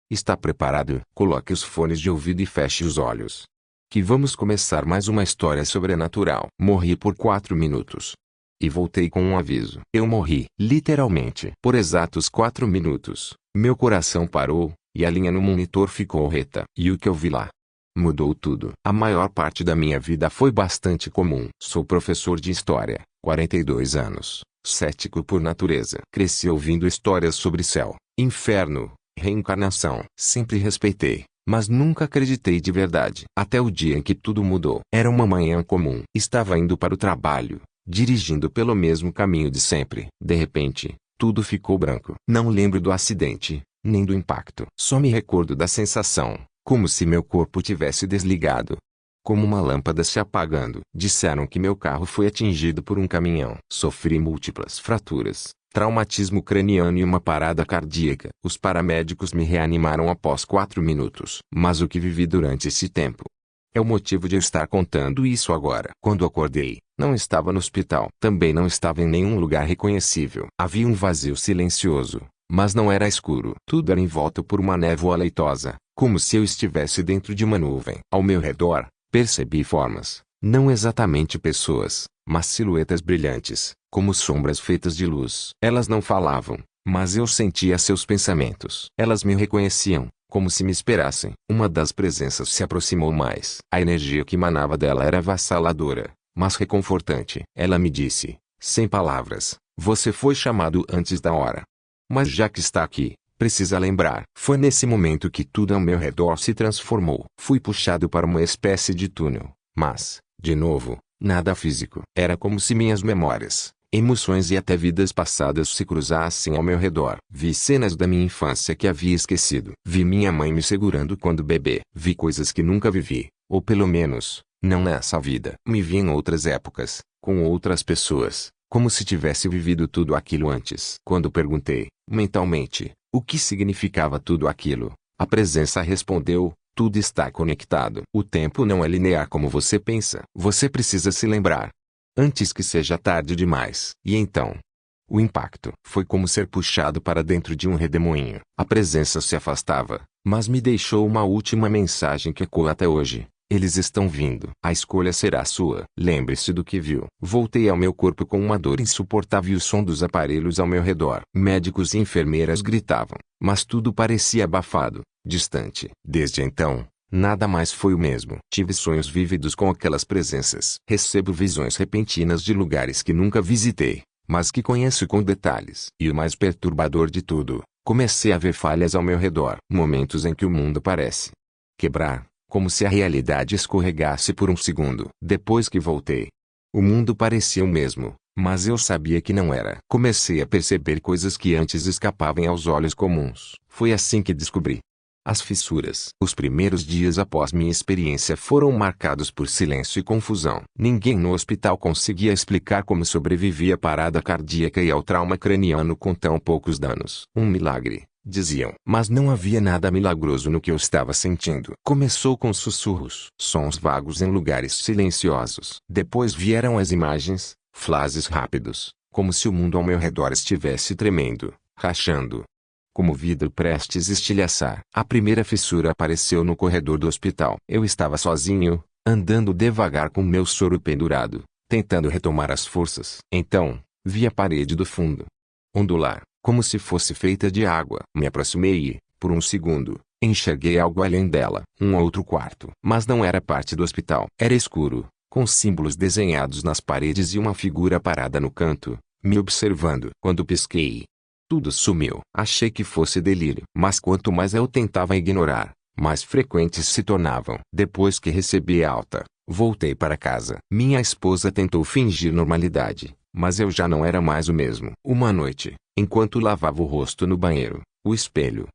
Está preparado? Coloque os fones de ouvido e feche os olhos. Que vamos começar mais uma história sobrenatural. Morri por 4 minutos. E voltei com um aviso. Eu morri, literalmente, por exatos 4 minutos. Meu coração parou, e a linha no monitor ficou reta. E o que eu vi lá? Mudou tudo. A maior parte da minha vida foi bastante comum. Sou professor de história, 42 anos, cético por natureza. Cresci ouvindo histórias sobre céu, inferno, reencarnação. Sempre respeitei, mas nunca acreditei de verdade. Até o dia em que tudo mudou. Era uma manhã comum. Estava indo para o trabalho, dirigindo pelo mesmo caminho de sempre. De repente, tudo ficou branco. Não lembro do acidente, nem do impacto. Só me recordo da sensação, como se meu corpo tivesse desligado. Como uma lâmpada se apagando. Disseram que meu carro foi atingido por um caminhão. Sofri múltiplas fraturas, traumatismo craniano e uma parada cardíaca. Os paramédicos me reanimaram após 4 minutos. Mas o que vivi durante esse tempo é o motivo de eu estar contando isso agora. Quando acordei, não estava no hospital. Também não estava em nenhum lugar reconhecível. Havia um vazio silencioso, mas não era escuro. Tudo era envolto por uma névoa leitosa, como se eu estivesse dentro de uma nuvem. Ao meu redor, percebi formas, não exatamente pessoas, mas silhuetas brilhantes, como sombras feitas de luz. Elas não falavam, mas eu sentia seus pensamentos. Elas me reconheciam, como se me esperassem. Uma das presenças se aproximou mais. A energia que emanava dela era avassaladora, mas reconfortante. Ela me disse, sem palavras: você foi chamado antes da hora. Mas já que está aqui, precisa lembrar. Foi nesse momento que tudo ao meu redor se transformou. Fui puxado para uma espécie de túnel, mas, de novo, nada físico. Era como se minhas memórias, emoções e até vidas passadas se cruzassem ao meu redor. Vi cenas da minha infância que havia esquecido. Vi minha mãe me segurando quando bebê. Vi coisas que nunca vivi, ou pelo menos, não nessa vida. Me vi em outras épocas, com outras pessoas, como se tivesse vivido tudo aquilo antes. Quando perguntei, mentalmente, o que significava tudo aquilo, a presença respondeu: tudo está conectado. O tempo não é linear como você pensa. Você precisa se lembrar, antes que seja tarde demais. E então, o impacto foi como ser puxado para dentro de um redemoinho. A presença se afastava, mas me deixou uma última mensagem que ecoa até hoje: eles estão vindo. A escolha será sua. Lembre-se do que viu. Voltei ao meu corpo com uma dor insuportável e o som dos aparelhos ao meu redor. Médicos e enfermeiras gritavam, mas tudo parecia abafado, distante. Desde então, nada mais foi o mesmo. Tive sonhos vívidos com aquelas presenças. Recebo visões repentinas de lugares que nunca visitei, mas que conheço com detalhes. E o mais perturbador de tudo, comecei a ver falhas ao meu redor. Momentos em que o mundo parece quebrar, como se a realidade escorregasse por um segundo. Depois que voltei, o mundo parecia o mesmo, mas eu sabia que não era. Comecei a perceber coisas que antes escapavam aos olhos comuns. Foi assim que descobri as fissuras. Os primeiros dias após minha experiência foram marcados por silêncio e confusão. Ninguém no hospital conseguia explicar como sobrevivi à parada cardíaca e ao trauma craniano com tão poucos danos. Um milagre, diziam. Mas não havia nada milagroso no que eu estava sentindo. Começou com sussurros, sons vagos em lugares silenciosos. Depois vieram as imagens, flashes rápidos, como se o mundo ao meu redor estivesse tremendo, rachando, como vidro prestes a estilhaçar. A primeira fissura apareceu no corredor do hospital. Eu estava sozinho, andando devagar com meu soro pendurado, tentando retomar as forças. Então, vi a parede do fundo ondular, como se fosse feita de água. Me aproximei e, por um segundo, enxerguei algo além dela. Um outro quarto. Mas não era parte do hospital. Era escuro, com símbolos desenhados nas paredes e uma figura parada no canto, me observando. Quando pisquei, tudo sumiu. Achei que fosse delírio. Mas quanto mais eu tentava ignorar, mais frequentes se tornavam. Depois que recebi alta, voltei para casa. Minha esposa tentou fingir normalidade, mas eu já não era mais o mesmo. Uma noite, enquanto lavava o rosto no banheiro, o espelho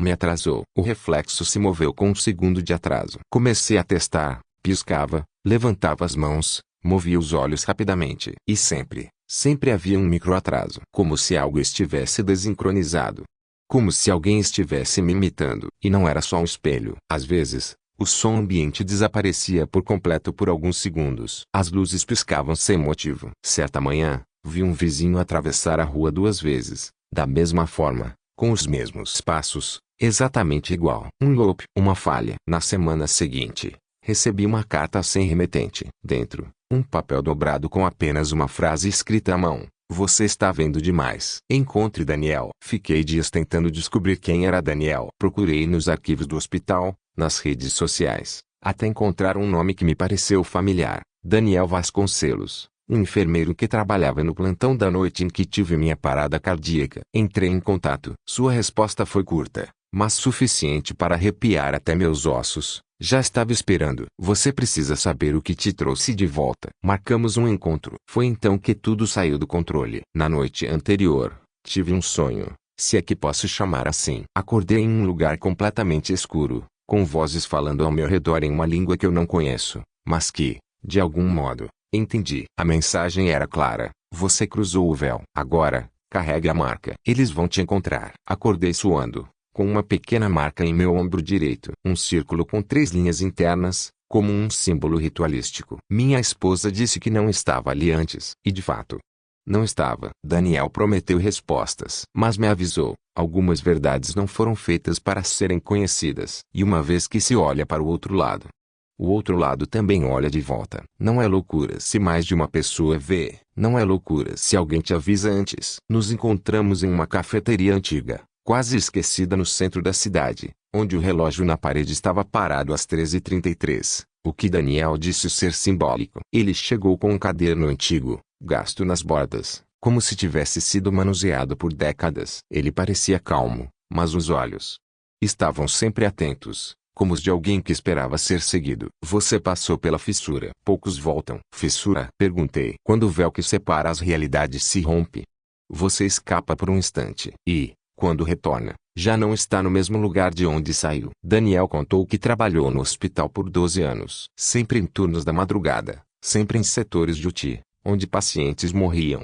me atrasou. O reflexo se moveu com um segundo de atraso. Comecei a testar, piscava, levantava as mãos, movia os olhos rapidamente. E sempre havia um microatraso. Como se algo estivesse desincronizado. Como se alguém estivesse me imitando. E não era só um espelho. Às vezes, o som ambiente desaparecia por completo por alguns segundos. As luzes piscavam sem motivo. Certa manhã, vi um vizinho atravessar a rua 2 vezes, da mesma forma, com os mesmos passos, Exatamente igual. Um loop. Uma falha. Na semana seguinte, recebi uma carta sem remetente. Dentro, um papel dobrado com apenas uma frase escrita à mão. Você está vendo demais. Encontre Daniel. Fiquei dias tentando descobrir quem era Daniel. Procurei nos arquivos do hospital, nas redes sociais, até encontrar um nome que me pareceu familiar. Daniel Vasconcelos, um enfermeiro que trabalhava no plantão da noite em que tive minha parada cardíaca. Entrei em contato. Sua resposta foi curta, mas suficiente para arrepiar até meus ossos. Já estava esperando. Você precisa saber o que te trouxe de volta. Marcamos um encontro. Foi então que tudo saiu do controle. Na noite anterior, tive um sonho, se é que posso chamar assim. Acordei em um lugar completamente escuro, com vozes falando ao meu redor em uma língua que eu não conheço, mas que, de algum modo, entendi. A mensagem era clara: você cruzou o véu. Agora, carregue a marca. Eles vão te encontrar. Acordei suando, com uma pequena marca em meu ombro direito. Um círculo com 3 linhas internas, como um símbolo ritualístico. Minha esposa disse que não estava ali antes. E de fato, não estava. Daniel prometeu respostas, mas me avisou: algumas verdades não foram feitas para serem conhecidas. E uma vez que se olha para o outro lado também olha de volta. Não é loucura se mais de uma pessoa vê. Não é loucura se alguém te avisa antes. Nos encontramos em uma cafeteria antiga, quase esquecida no centro da cidade, onde o relógio na parede estava parado às 13h33, o que Daniel disse ser simbólico. Ele chegou com um caderno antigo, gasto nas bordas, como se tivesse sido manuseado por décadas. Ele parecia calmo, mas os olhos estavam sempre atentos, como os de alguém que esperava ser seguido. Você passou pela fissura. Poucos voltam. Fissura? Perguntei. Quando o véu que separa as realidades se rompe, você escapa por um instante e, quando retorna, já não está no mesmo lugar de onde saiu. Daniel contou que trabalhou no hospital por 12 anos. Sempre em turnos da madrugada, sempre em setores de UTI, onde pacientes morriam.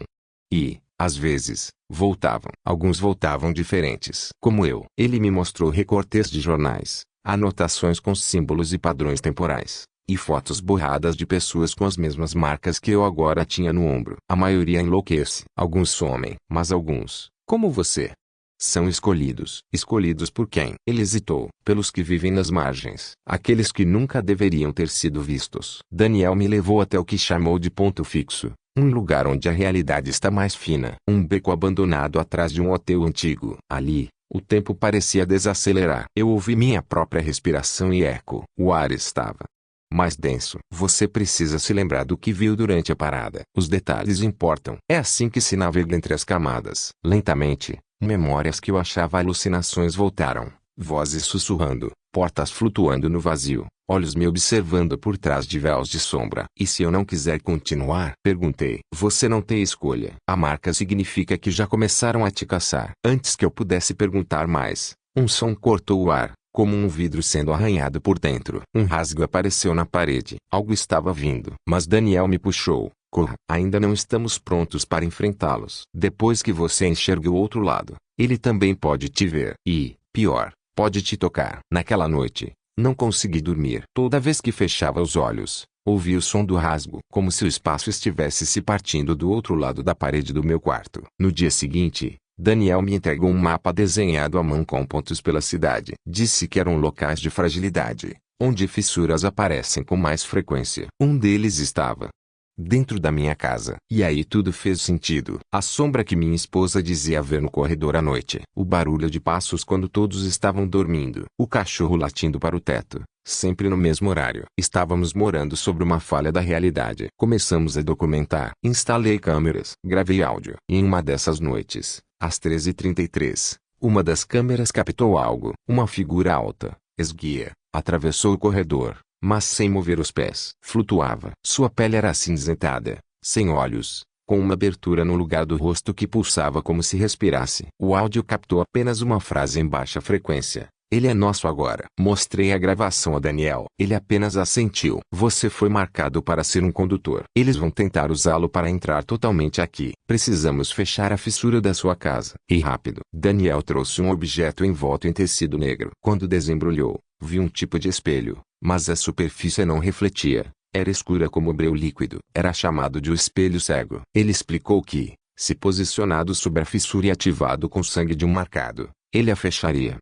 E, às vezes, voltavam. Alguns voltavam diferentes. Como eu. Ele me mostrou recortes de jornais, anotações com símbolos e padrões temporais, e fotos borradas de pessoas com as mesmas marcas que eu agora tinha no ombro. A maioria enlouquece. Alguns somem. Mas alguns, como você, são escolhidos. Escolhidos por quem? Ele hesitou. Pelos que vivem nas margens. Aqueles que nunca deveriam ter sido vistos. Daniel me levou até o que chamou de ponto fixo. Um lugar onde a realidade está mais fina. Um beco abandonado atrás de um hotel antigo. Ali, o tempo parecia desacelerar. Eu ouvi minha própria respiração e eco. O ar estava mais denso. Você precisa se lembrar do que viu durante a parada. Os detalhes importam. É assim que se navega entre as camadas. Lentamente, memórias que eu achava alucinações voltaram. Vozes sussurrando, portas flutuando no vazio, olhos me observando por trás de véus de sombra. E se eu não quiser continuar? Perguntei. Você não tem escolha. A marca significa que já começaram a te caçar. Antes que eu pudesse perguntar mais, um som cortou o ar, como um vidro sendo arranhado por dentro. Um rasgo apareceu na parede. Algo estava vindo. Mas Daniel me puxou. Corra. Ainda não estamos prontos para enfrentá-los. Depois que você enxerga o outro lado, ele também pode te ver. E, pior, pode te tocar. Naquela noite, não consegui dormir. Toda vez que fechava os olhos, ouvi o som do rasgo, como se o espaço estivesse se partindo do outro lado da parede do meu quarto. No dia seguinte, Daniel me entregou um mapa desenhado à mão com pontos pela cidade. Disse que eram locais de fragilidade, onde fissuras aparecem com mais frequência. Um deles estava dentro da minha casa. E aí tudo fez sentido. A sombra que minha esposa dizia ver no corredor à noite. O barulho de passos quando todos estavam dormindo. O cachorro latindo para o teto, sempre no mesmo horário. Estávamos morando sobre uma falha da realidade. Começamos a documentar. Instalei câmeras. Gravei áudio. E em uma dessas noites, às 13h33, uma das câmeras captou algo. Uma figura alta, esguia, atravessou o corredor, mas sem mover os pés. Flutuava. Sua pele era acinzentada, sem olhos, com uma abertura no lugar do rosto que pulsava como se respirasse. O áudio captou apenas uma frase em baixa frequência. Ele é nosso agora. Mostrei a gravação a Daniel. Ele apenas assentiu. Você foi marcado para ser um condutor. Eles vão tentar usá-lo para entrar totalmente aqui. Precisamos fechar a fissura da sua casa. E rápido. Daniel trouxe um objeto envolto em tecido negro. Quando desembrulhou, vi um tipo de espelho, mas a superfície não refletia. Era escura como breu líquido. Era chamado de o espelho cego. Ele explicou que, se posicionado sobre a fissura e ativado com sangue de um marcado, ele a fecharia.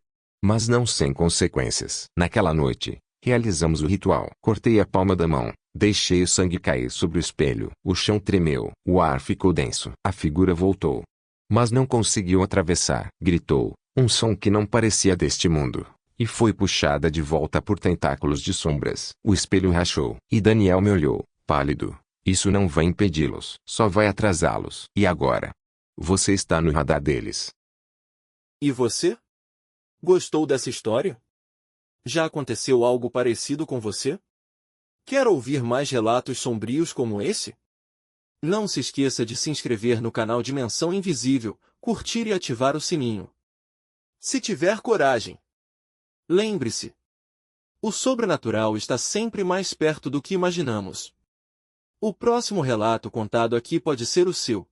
mas não sem consequências. Naquela noite, realizamos o ritual. Cortei a palma da mão, deixei o sangue cair sobre o espelho. O chão tremeu, o ar ficou denso. A figura voltou, mas não conseguiu atravessar. Gritou, um som que não parecia deste mundo, e foi puxada de volta por tentáculos de sombras. O espelho rachou, e Daniel me olhou, pálido. Isso não vai impedi-los, só vai atrasá-los. E agora? Você está no radar deles. E você? Gostou dessa história? Já aconteceu algo parecido com você? Quer ouvir mais relatos sombrios como esse? Não se esqueça de se inscrever no canal Dimensão Invisível, curtir e ativar o sininho. Se tiver coragem. Lembre-se, o sobrenatural está sempre mais perto do que imaginamos. O próximo relato contado aqui pode ser o seu.